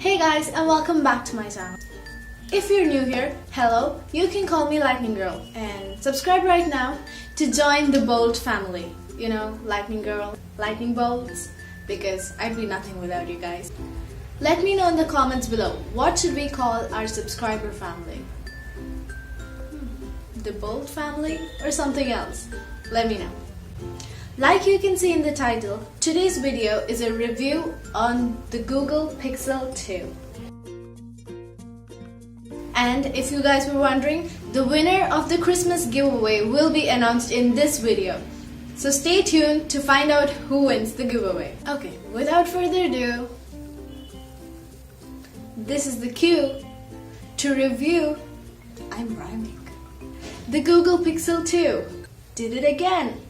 Hey guys, and welcome back to my channel. If you're new here, hello, you can call me LightninGirl and subscribe right now to join the bold family. You know, LightninGirl, lightning bolts, because I'd be nothing without you guys. Let me know in the comments below, what should we call our subscriber family? The bold family or something else? Let me know. Like you can see in the title, today's video is a review on the Google Pixel 2. And if you guys were wondering, the winner of the Christmas giveaway will be announced in this video. So stay tuned to find out who wins the giveaway. Okay, without further ado, this is the cue to review, I'm rhyming, the Google Pixel 2. Did it again!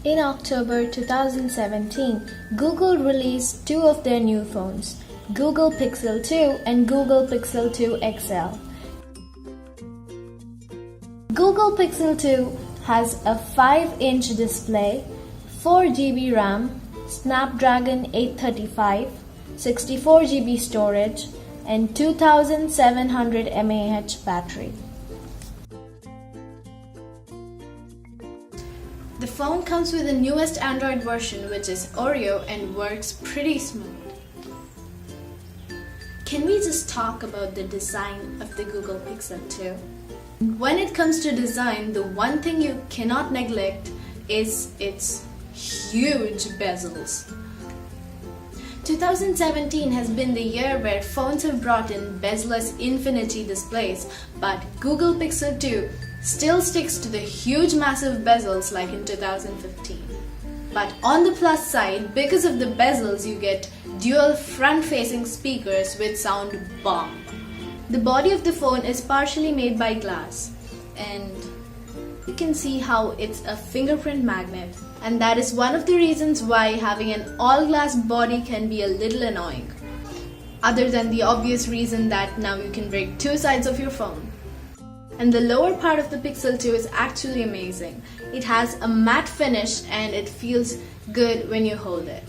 In October 2017, Google released two of their new phones, Google Pixel 2 and Google Pixel 2 XL. Google Pixel 2 has a 5-inch display, 4 GB RAM, Snapdragon 835, 64 GB storage, and 2700 mAh battery. The phone comes with the newest Android version, which is Oreo, and works pretty smooth. Can we just talk about the design of the Google Pixel 2? When it comes to design, the one thing you cannot neglect is its huge bezels. 2017 has been the year where phones have brought in bezel-less infinity displays, but Google Pixel 2 still sticks to the huge massive bezels like in 2015. But on the plus side, because of the bezels, you get dual front-facing speakers which sound bomb. The body of the phone is partially made by glass, and you can see how it's a fingerprint magnet, and that is one of the reasons why having an all-glass body can be a little annoying. Other than the obvious reason that now you can break two sides of your phone. And the lower part of the Pixel 2 is actually amazing. It has a matte finish and it feels good when you hold it.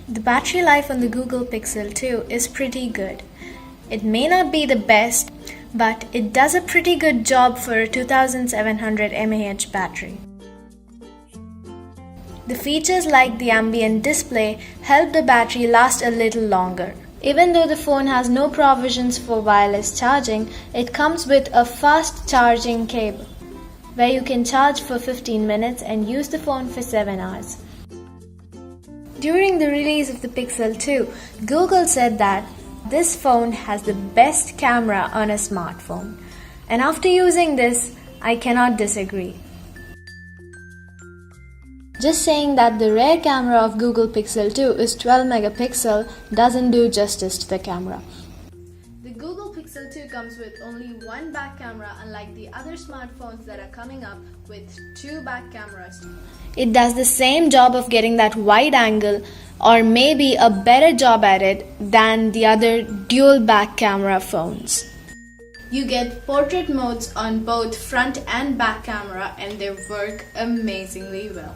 The battery life on the Google Pixel 2 is pretty good. It may not be the best, but it does a pretty good job for a 2700 mAh battery. The features like the ambient display help the battery last a little longer. Even though the phone has no provisions for wireless charging, it comes with a fast charging cable, where you can charge for 15 minutes and use the phone for 7 hours. During the release of the Pixel 2, Google said that this phone has the best camera on a smartphone. And after using this, I cannot disagree. Just saying that the rear camera of Google Pixel 2 is 12 megapixel doesn't do justice to the camera. The Google Pixel 2 comes with only one back camera, unlike the other smartphones that are coming up with two back cameras. It does the same job of getting that wide angle, or maybe a better job at it than the other dual back camera phones. You get portrait modes on both front and back camera, and they work amazingly well.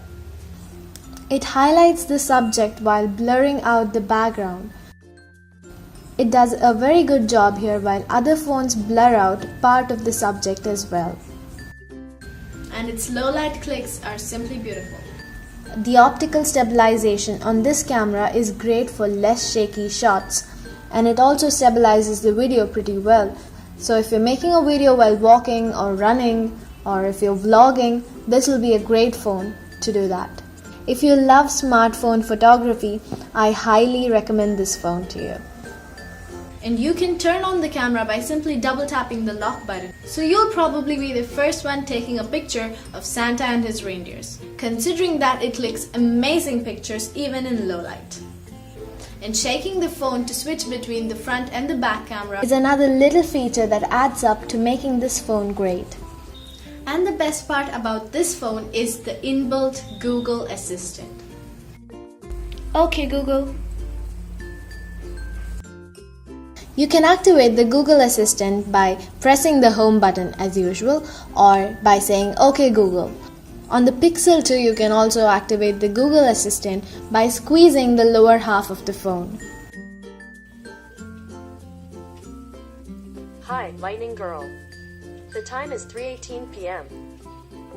It highlights the subject while blurring out the background. It does a very good job here, while other phones blur out part of the subject as well. And its low light clicks are simply beautiful. The optical stabilization on this camera is great for less shaky shots, and it also stabilizes the video pretty well. So if you're making a video while walking or running, or if you're vlogging, this will be a great phone to do that. If you love smartphone photography, I highly recommend this phone to you. And you can turn on the camera by simply double tapping the lock button. So you'll probably be the first one taking a picture of Santa and his reindeers, considering that it clicks amazing pictures even in low light. And shaking the phone to switch between the front and the back camera is another little feature that adds up to making this phone great. And the best part about this phone is the inbuilt Google Assistant. Okay Google. You can activate the Google Assistant by pressing the home button as usual or by saying OK Google. On the Pixel 2, you can also activate the Google Assistant by squeezing the lower half of the phone. Hi, LightninGirl. The time is 3:18 p.m.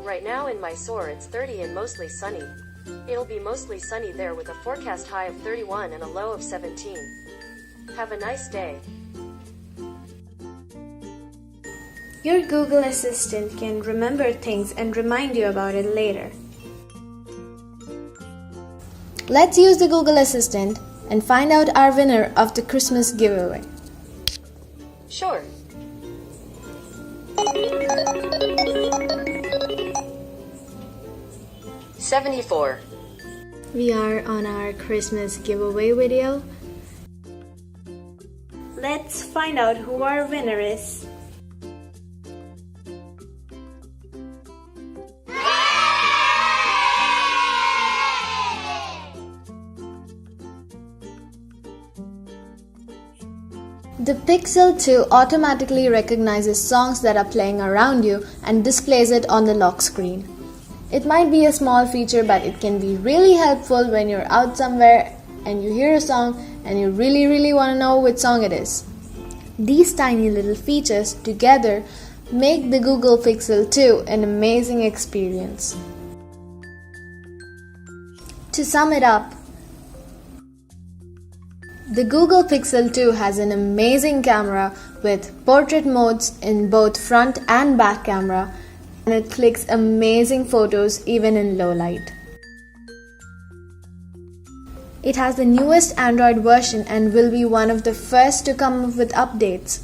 Right now in Mysore it's 30 and mostly sunny. It'll be mostly sunny there with a forecast high of 31 and a low of 17. Have a nice day. Your Google Assistant can remember things and remind you about it later. Let's use the Google Assistant and find out our winner of the Christmas giveaway. Sure. $74. We are on our Christmas giveaway video. Let's find out who our winner is. The Pixel 2 automatically recognizes songs that are playing around you and displays it on the lock screen. It might be a small feature, but it can be really helpful when you're out somewhere and you hear a song and you really want to know which song it is. These tiny little features together make the Google Pixel 2 an amazing experience. To sum it up, the Google Pixel 2 has an amazing camera with portrait modes in both front and back camera, and it clicks amazing photos even in low light. It has the newest Android version and will be one of the first to come up with updates.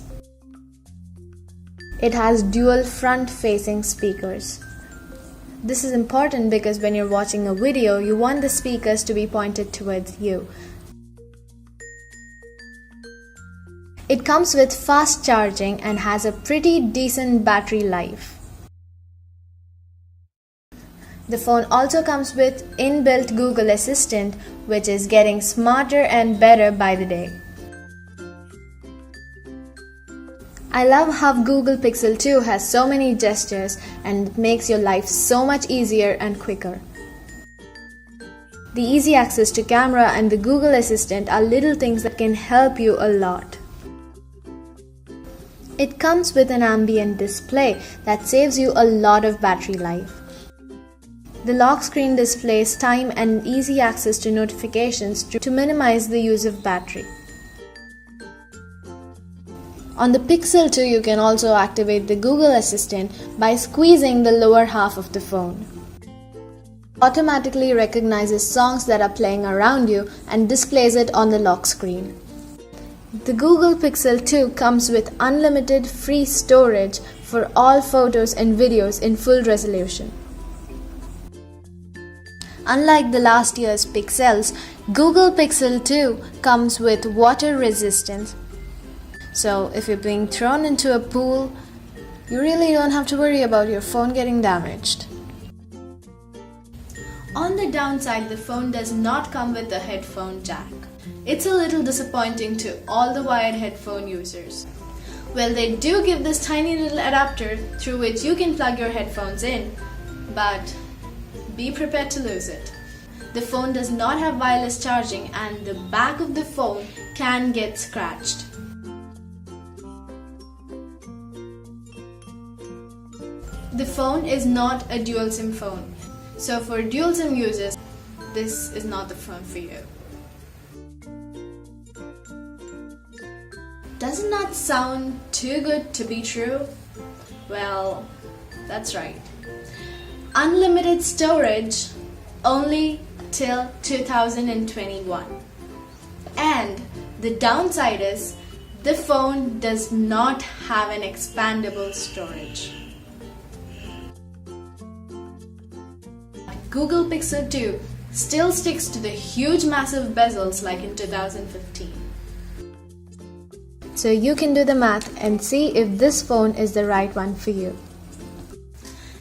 It has dual front-facing speakers. This is important because when you're watching a video, you want the speakers to be pointed towards you. It comes with fast charging and has a pretty decent battery life. The phone also comes with inbuilt Google Assistant, which is getting smarter and better by the day. I love how Google Pixel 2 has so many gestures and it makes your life so much easier and quicker. The easy access to camera and the Google Assistant are little things that can help you a lot. It comes with an ambient display that saves you a lot of battery life. The lock screen displays time and easy access to notifications to minimize the use of battery. On the Pixel 2, you can also activate the Google Assistant by squeezing the lower half of the phone. It automatically recognizes songs that are playing around you and displays it on the lock screen. The Google Pixel 2 comes with unlimited free storage for all photos and videos in full resolution. Unlike the last year's Pixels, Google Pixel 2 comes with water resistance. So if you're being thrown into a pool, you really don't have to worry about your phone getting damaged. On the downside, the phone does not come with a headphone jack. It's a little disappointing to all the wired headphone users. Well, they do give this tiny little adapter through which you can plug your headphones in, but be prepared to lose it. The phone does not have wireless charging and the back of the phone can get scratched. The phone is not a dual SIM phone, so for dual SIM users, this is not the phone for you. Doesn't that sound too good to be true? Well, that's right. Unlimited storage only till 2021. And the downside is the phone does not have an expandable storage. Google Pixel 2 still sticks to the huge massive bezels like in 2015. So you can do the math and see if this phone is the right one for you.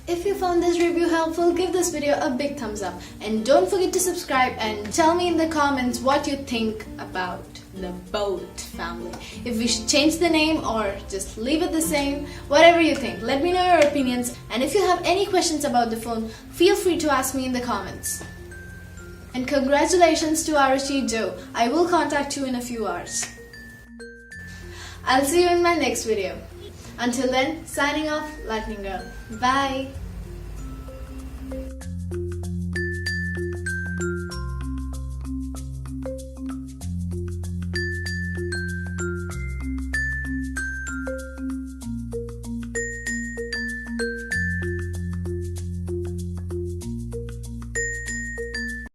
If you found this review helpful, give this video a big thumbs up and don't forget to subscribe and tell me in the comments what you think about the Bolt family. If we should change the name or just leave it the same, whatever you think, let me know your opinions. And if you have any questions about the phone, feel free to ask me in the comments. And congratulations to Aruchi Joe. I will contact you in a few hours. I'll see you in my next video. Until then, signing off, Lightning Girl. Bye.